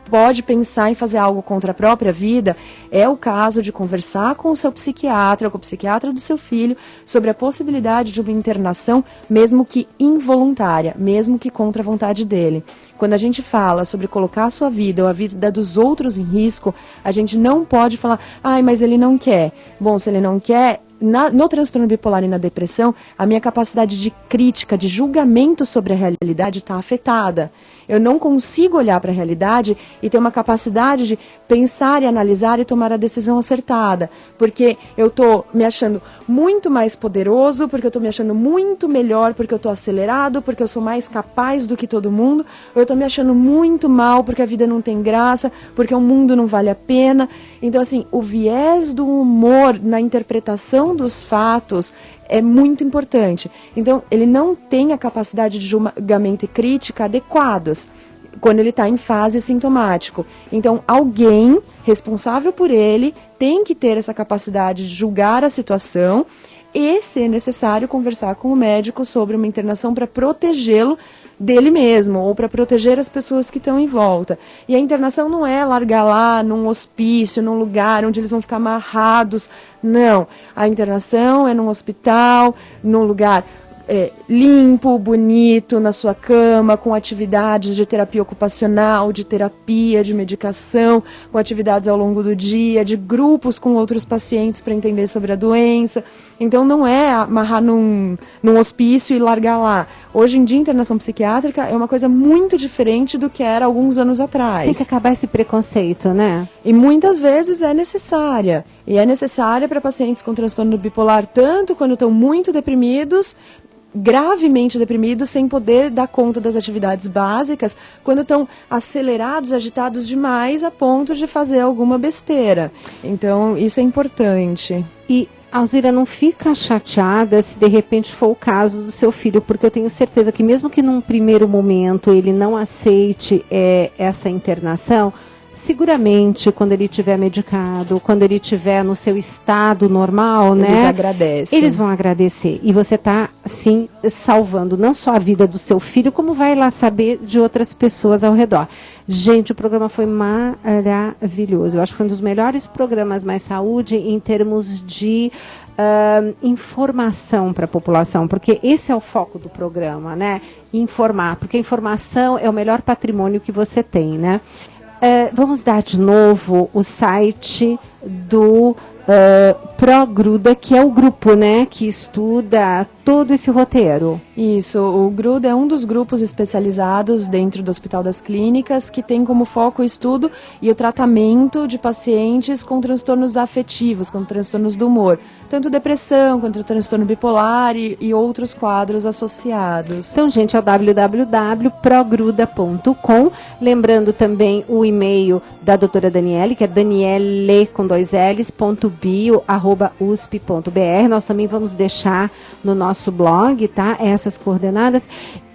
pode pensar em fazer algo contra a própria vida, é o caso de conversar com o seu psiquiatra, com o psiquiatra do seu filho, sobre a possibilidade de uma internação, mesmo que involuntária, mesmo que contra a vontade dele. Quando a gente fala sobre colocar a sua vida ou a vida dos outros em risco, a gente não pode falar, mas ele não quer. Bom, se ele não quer, no transtorno bipolar e na depressão, a minha capacidade de crítica, de julgamento sobre a realidade está afetada. Eu não consigo olhar para a realidade e ter uma capacidade de pensar e analisar e tomar a decisão acertada. Porque eu estou me achando muito mais poderoso, porque eu estou me achando muito melhor, porque eu estou acelerado, porque eu sou mais capaz do que todo mundo, ou eu estou me achando muito mal porque a vida não tem graça, porque o mundo não vale a pena. Então, assim, o viés do humor na interpretação dos fatos é muito importante. Então, ele não tem a capacidade de julgamento e crítica adequadas quando ele está em fase sintomático. Então, alguém responsável por ele tem que ter essa capacidade de julgar a situação e, se necessário, conversar com o médico sobre uma internação para protegê-lo dele mesmo, ou para proteger as pessoas que estão em volta. E a internação não é largar lá num hospício, num lugar onde eles vão ficar amarrados. Não. A internação é num hospital, num lugar limpo, bonito, na sua cama, com atividades de terapia ocupacional, de terapia, de medicação, com atividades ao longo do dia, de grupos com outros pacientes para entender sobre a doença. Então não é amarrar num hospício e largar lá. Hoje em dia, a internação psiquiátrica é uma coisa muito diferente do que era alguns anos atrás. Tem que acabar esse preconceito, né? E muitas vezes é necessária. E é necessária para pacientes com transtorno bipolar, tanto quando estão muito deprimidos, gravemente deprimidos, sem poder dar conta das atividades básicas, quando estão acelerados, agitados demais, a ponto de fazer alguma besteira. Então, isso é importante. E, Alzira, não fica chateada se de repente for o caso do seu filho, porque eu tenho certeza que mesmo que num primeiro momento ele não aceite essa internação, seguramente, quando ele estiver medicado, quando ele estiver no seu estado normal, eles agradecem. Eles vão agradecer. E você está, sim, salvando não só a vida do seu filho, como vai lá saber de outras pessoas ao redor. Gente, o programa foi maravilhoso. Eu acho que foi um dos melhores programas Mais Saúde em termos de informação para a população, porque esse é o foco do programa, né? Informar, porque a informação é o melhor patrimônio que você tem, né? Vamos dar de novo o site do Progruda, que é o grupo, né, que estuda todo esse roteiro. Isso, o GRUD é um dos grupos especializados dentro do Hospital das Clínicas que tem como foco o estudo e o tratamento de pacientes com transtornos afetivos, com transtornos do humor, tanto depressão quanto transtorno bipolar e outros quadros associados. Então, gente, é o www.progruda.com. Lembrando também o e-mail da doutora Daniele, que é daniele.bio@usp.br. Nós também vamos deixar no nosso blog, tá? Essas coordenadas.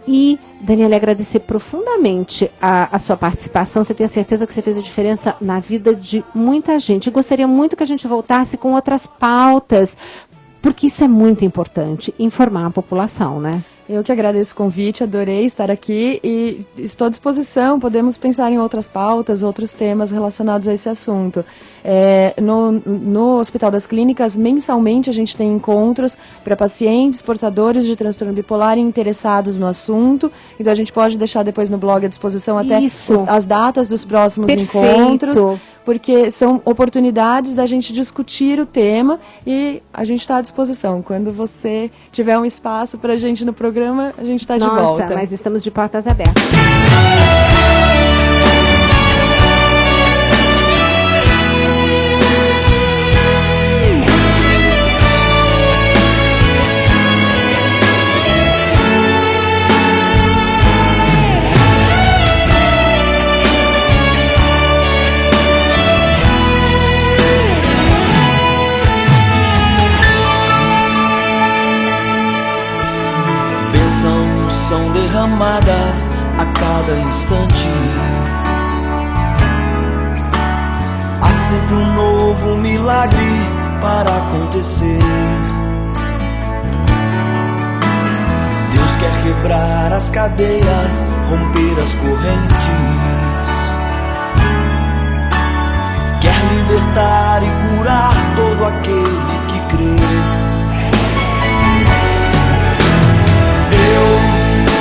E, Daniele, agradecer profundamente a sua participação. Você tem a certeza que você fez a diferença na vida de muita gente. Eu gostaria muito que a gente voltasse com outras pautas, porque isso é muito importante, informar a população, né? Eu que agradeço o convite, adorei estar aqui e estou à disposição, podemos pensar em outras pautas, outros temas relacionados a esse assunto. No Hospital das Clínicas, mensalmente a gente tem encontros para pacientes, portadores de transtorno bipolar e interessados no assunto, então a gente pode deixar depois no blog à disposição até as datas dos próximos encontros, porque são oportunidades da gente discutir o tema e a gente está à disposição. Quando você tiver um espaço para a gente no programa, a gente está de volta. Nossa, mas estamos de portas abertas. São derramadas a cada instante. Há sempre um novo milagre para acontecer. Deus quer quebrar as cadeias, romper as correntes. Quer libertar e curar todo aquele que crê.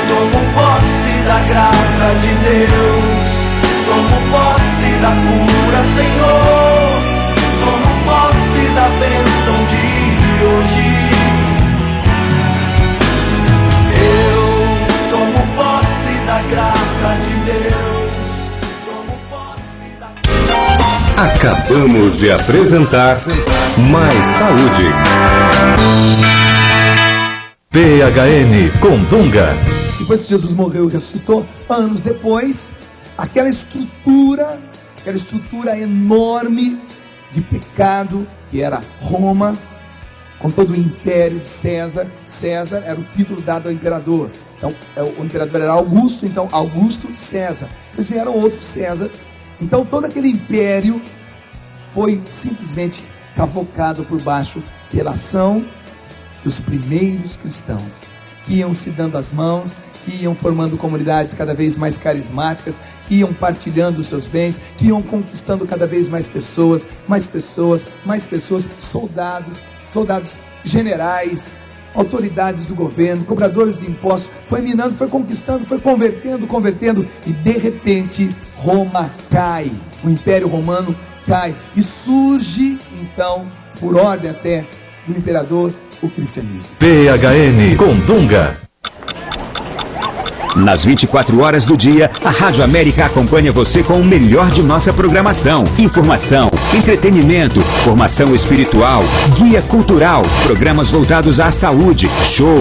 Tomo posse da graça de Deus, tomo posse da cura, Senhor, tomo posse da bênção de hoje. Eu tomo posse da graça de Deus, tomo posse da... Acabamos de apresentar Mais Saúde. PHN com Dunga. Depois que Jesus morreu e ressuscitou, anos depois, aquela estrutura enorme de pecado que era Roma, com todo o império de César. César era o título dado ao imperador. Então, o imperador era Augusto, então Augusto César. Depois vieram outros César. Então, todo aquele império foi simplesmente cavocado por baixo pela ação dos primeiros cristãos, que iam se dando as mãos, que iam formando comunidades cada vez mais carismáticas, que iam partilhando os seus bens, que iam conquistando cada vez mais pessoas, soldados, generais, autoridades do governo, cobradores de impostos, foi minando, foi conquistando, foi convertendo, e de repente Roma cai, o Império Romano cai, e surge então, por ordem até do imperador, o cristianismo. PHN com Dunga. Nas 24 horas do dia, a Rádio América acompanha você com o melhor de nossa programação. Informação, entretenimento, formação espiritual, guia cultural, programas voltados à saúde, show.